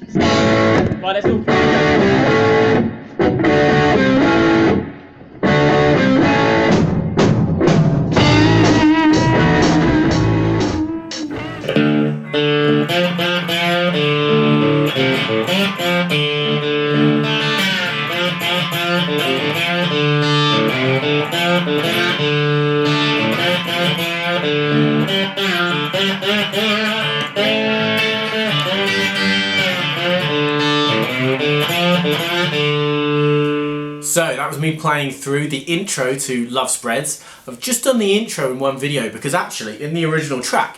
Right, let's all go. So that was me playing through the intro to Love Spreads. I've just done the intro in one video because actually in the original track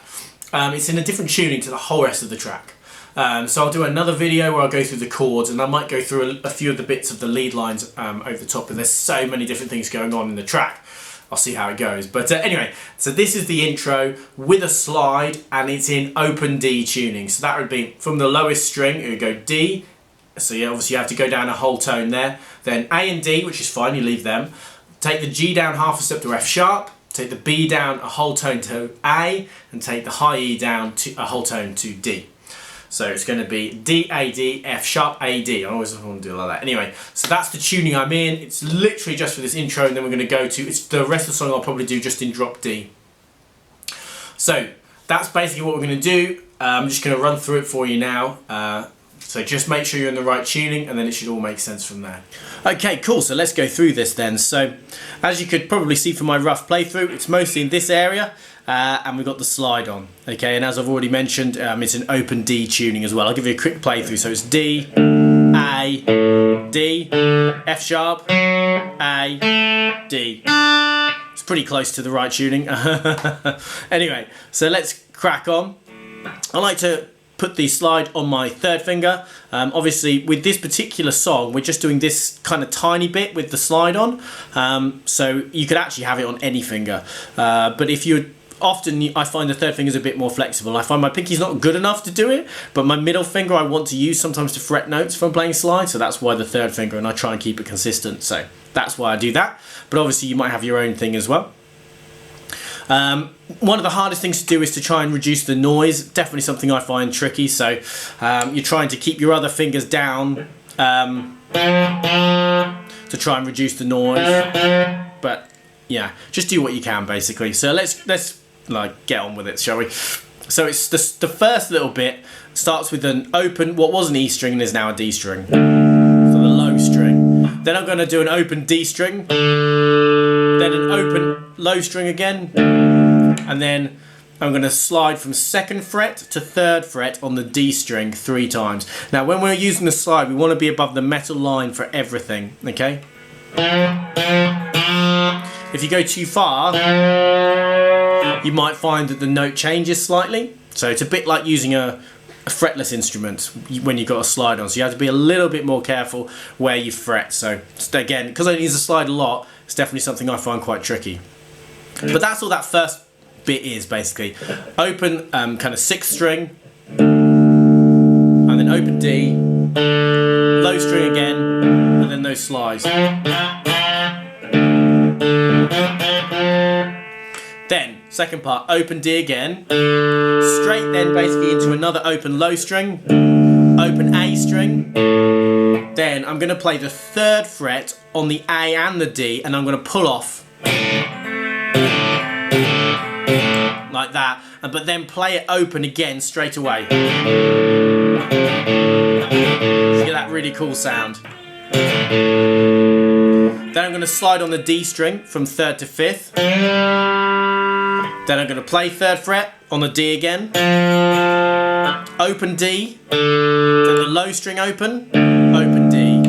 it's in a different tuning to the whole rest of the track. So I'll do another video where I'll go through the chords and I might go through a few of the bits of the lead lines over the top, but there's so many different things going on in the track. I'll see how it goes. But anyway, so this is the intro with a slide and it's in open D tuning. So that would be from the lowest string, it would go D. So yeah, obviously you have to go down a whole tone there. Then A and D, which is fine, you leave them. Take the G down half a step to F sharp. Take the B down a whole tone to A. And take the high E down to a whole tone to D. So it's going to be D, A, D, F sharp, A, D. I always want to do it like that. Anyway, so that's the tuning I'm in. It's literally just for this intro and then we're going to go to, it's the rest of the song I'll probably do just in drop D. So that's basically what we're going to do. I'm just going to run through it for you now. So just make sure you're in the right tuning and then it should all make sense from there. Okay, cool, so let's go through this then. So as you could probably see from my rough playthrough, it's mostly in this area and we've got the slide on. Okay, and as I've already mentioned, it's an open D tuning as well. I'll give you a quick playthrough. So it's D, A, D, F sharp, A, D. It's pretty close to the right tuning. Anyway, so let's crack on. I like to put the slide on my third finger. Obviously with this particular song we're just doing this kind of tiny bit with the slide on, so you could actually have it on any finger, but if you often, I find the third finger is a bit more flexible. I find my pinky's not good enough to do it, but my middle finger I want to use sometimes to fret notes from playing slide, so that's why the third finger, and I try and keep it consistent, so that's why I do that. But obviously you might have your own thing as well. One of the hardest things to do is to try and reduce the noise. Definitely something I find tricky. So you're trying to keep your other fingers down to try and reduce the noise. But yeah, just do what you can basically. So let's like get on with it, shall we? So it's the first little bit starts with an open, what was an E string and is now a D string. So the low string. Then I'm going to do an open D string. Then an open low string again, and then I'm going to slide from 2nd fret to 3rd fret on the D string 3 times. Now when we're using the slide we want to be above the metal line for everything, okay? If you go too far you might find that the note changes slightly, so it's a bit like using a fretless instrument when you've got a slide on, so you have to be a little bit more careful where you fret. So again, because I use the slide a lot, it's definitely something I find quite tricky. But that's all that first bit is basically. Open kind of 6th string, and then open D, low string again, and then those slides. Then, second part, open D again, straight then basically into another open low string, open A string, then I'm going to play the 3rd fret on the A and the D and I'm going to pull off like that, but then play it open again straight away. So you get that really cool sound. Then I'm going to slide on the D string from 3rd to 5th. Then I'm going to play 3rd fret on the D again, open D, then the low string open, open D.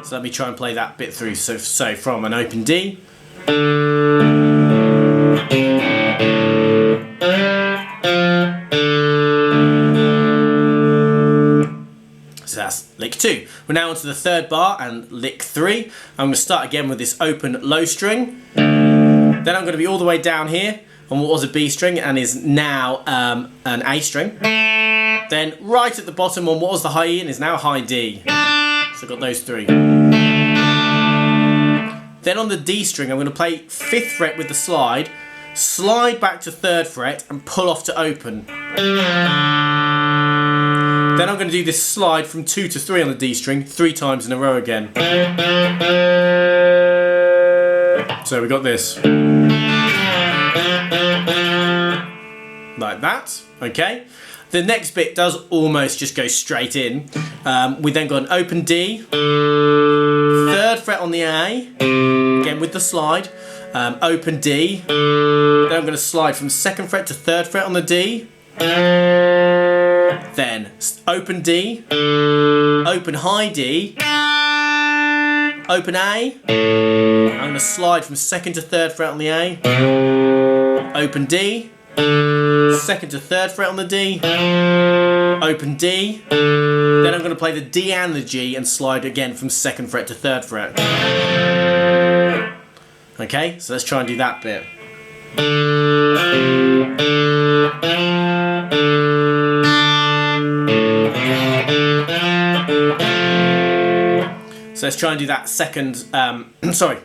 So let me try and play that bit through. So from an open D, so that's lick 2. We're now onto the 3rd bar and lick 3. I'm going to start again with this open low string. Then I'm going to be all the way down here on what was a B string and is now an A string. Then right at the bottom on what was the high E and is now high D. So I've got those 3. Then on the D string I'm going to play 5th fret with the slide, slide back to 3rd fret and pull off to open. Then I'm going to do this slide from 2 to 3 on the D string 3 times in a row again. So we got this. Like that, okay? The next bit does almost just go straight in. We then got an open D, 3rd fret on the A, again with the slide, open D, then I'm going to slide from 2nd fret to 3rd fret on the D, then open D, open high D, open A, I'm going to slide from 2nd to 3rd fret on the A, open D, 2nd to 3rd fret on the D, open D, then I'm going to play the D and the G and slide again from 2nd fret to 3rd fret. Okay, so let's try and do that bit. So let's try and do that second, sorry.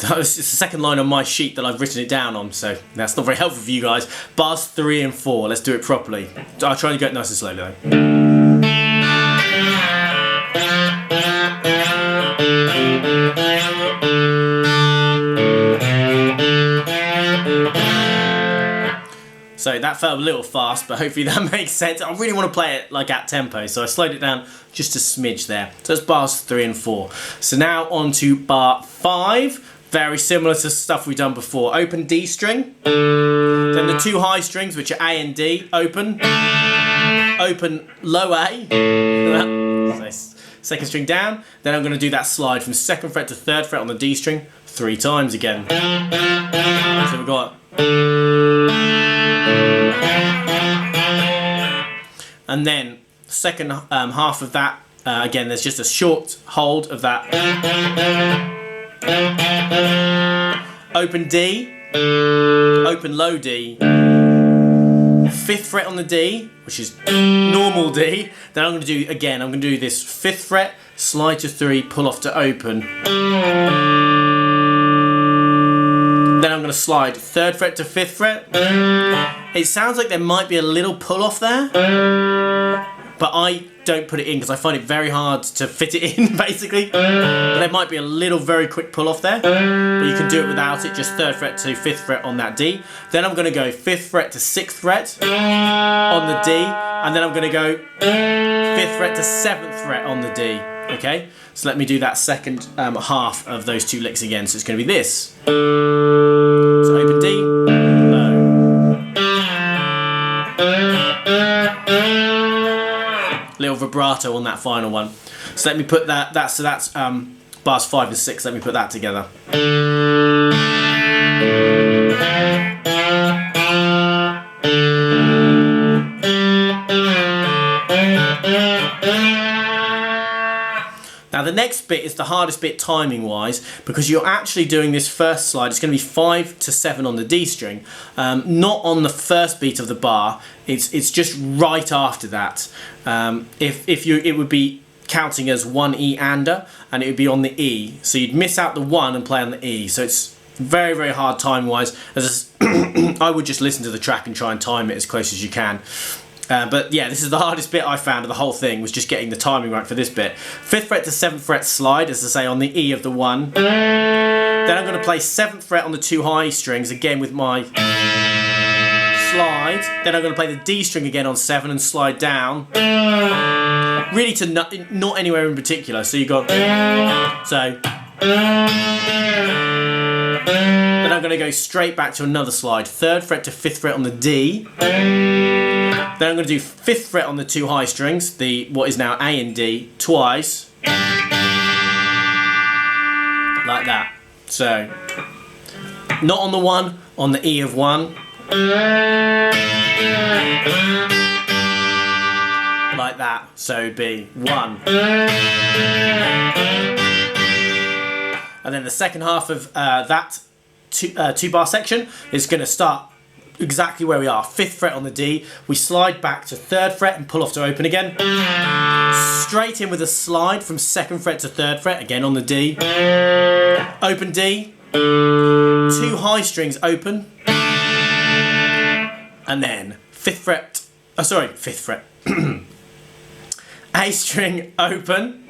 It's the second line on my sheet that I've written it down on, so that's not very helpful for you guys. Bars 3 and 4, let's do it properly. I'll try and go it nice and slowly though. So that felt a little fast, but hopefully that makes sense. I really want to play it like at tempo, so I slowed it down just a smidge there. So that's bars 3 and 4. So now on to bar 5. Very similar to stuff we've done before. Open D string, then the 2 high strings, which are A and D, open, open low A, so 2nd string down, then I'm going to do that slide from 2nd fret to 3rd fret on the D string 3 times again. So we've got, and then second half of that, again there's just a short hold of that. Open D, open low D, 5th fret on the D, which is normal D. Then I'm going to do, again, I'm going to do this 5th fret, slide to 3, pull off to open. Then I'm going to slide 3rd fret to 5th fret. It sounds like there might be a little pull off there, but I don't put it in because I find it very hard to fit it in, basically. But there might be a little very quick pull off there, but you can do it without it, just 3rd fret to 5th fret on that D. Then I'm going to go 5th fret to 6th fret on the D, and then I'm going to go 5th fret to 7th fret on the D. Okay, so let me do that second half of those 2 licks again. So it's going to be this. So open D, low. Little vibrato on that final one. So let me put that, that's bars 5 and 6, let me put that together. Now the next bit is the hardest bit timing wise, because you're actually doing this first slide. It's going to be 5 to 7 on the D string, not on the first beat of the bar. It's just right after that. It would be counting as 1 E ander, and it would be on the E. So you'd miss out the 1 and play on the E. So it's very, very hard time wise. I would just listen to the track and try and time it as close as you can. But yeah, this is the hardest bit I found of the whole thing, was just getting the timing right for this bit. 5th fret to 7th fret slide, as I say, on the E of the 1. Then I'm going to play 7th fret on the 2 high strings, again with my slide. Then I'm going to play the D string again on 7 and slide down. Really to not anywhere in particular, so you got, so. Then I'm going to go straight back to another slide. 3rd fret to 5th fret on the D. Then I'm going to do 5th fret on the 2 high strings, the what is now A and D, twice. Like that. So, not on the 1, on the E of 1. Like that. So it'd be 1. And then the second half of that 2 bar section is going to start exactly where we are. 5th fret on the D, we slide back to 3rd fret and pull off to open again. Straight in with a slide from 2nd fret to 3rd fret, again on the D. Open D, 2 high strings open, and then 5th fret, A string open,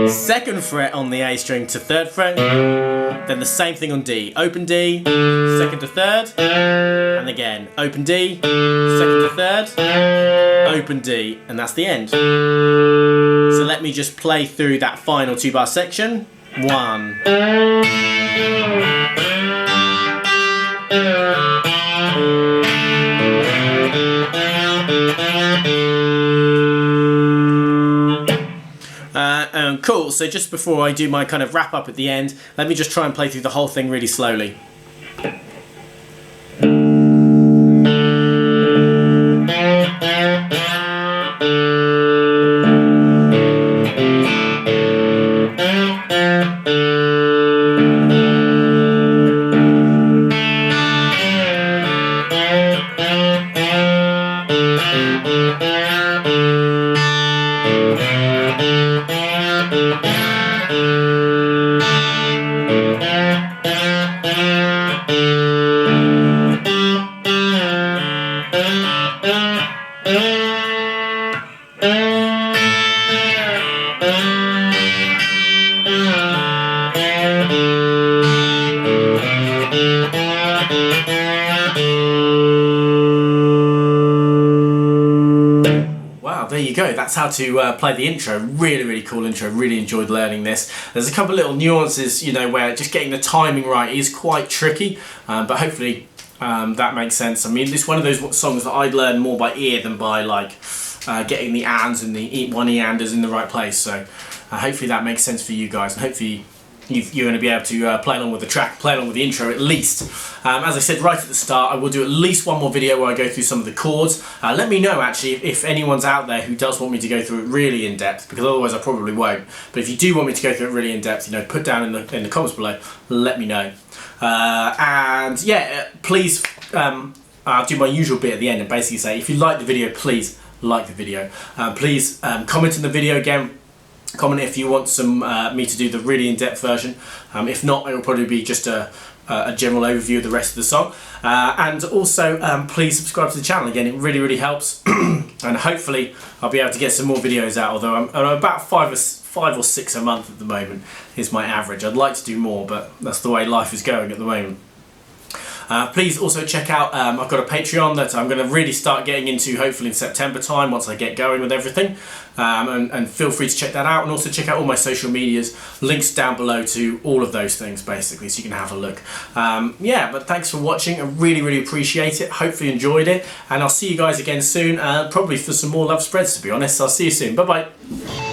second fret on the A string to third fret, then the same thing on D. Open D, second to third, and again, open D, second to third, open D, and that's the end. So let me just play through that final 2-bar section. 1. Cool, so just before I do my kind of wrap up at the end, let me just try and play through the whole thing really slowly. There you go, that's how to play the intro. Really cool intro, really enjoyed learning this. There's a couple of little nuances, you know, where just getting the timing right is quite tricky, but hopefully that makes sense. I mean, it's one of those songs that I'd learn more by ear than by like getting the ands and the one e-anders in the right place, so hopefully that makes sense for you guys, and hopefully you're going to be able to play along with the track, play along with the intro at least. As I said right at the start, I will do at least one more video where I go through some of the chords. Let me know actually if anyone's out there who does want me to go through it really in depth, because otherwise I probably won't. But if you do want me to go through it really in depth, you know, put down in the comments below, let me know. And yeah, please, I'll do my usual bit at the end and basically say, if you like the video, please like the video. Please comment in the video again. Comment if you want some me to do the really in-depth version. If not, it will probably be just a general overview of the rest of the song. And also, please subscribe to the channel. Again, it really helps. And hopefully, I'll be able to get some more videos out. Although I'm about five or six a month at the moment is my average. I'd like to do more, but that's the way life is going at the moment. Please also check out, I've got a Patreon that I'm going to really start getting into hopefully in September time once I get going with everything, and feel free to check that out, and also check out all my social medias, links down below to all of those things basically, so you can have a look. Yeah, but thanks for watching, I really appreciate it, hopefully you enjoyed it, and I'll see you guys again soon, probably for some more love spreads to be honest. I'll see you soon, bye bye.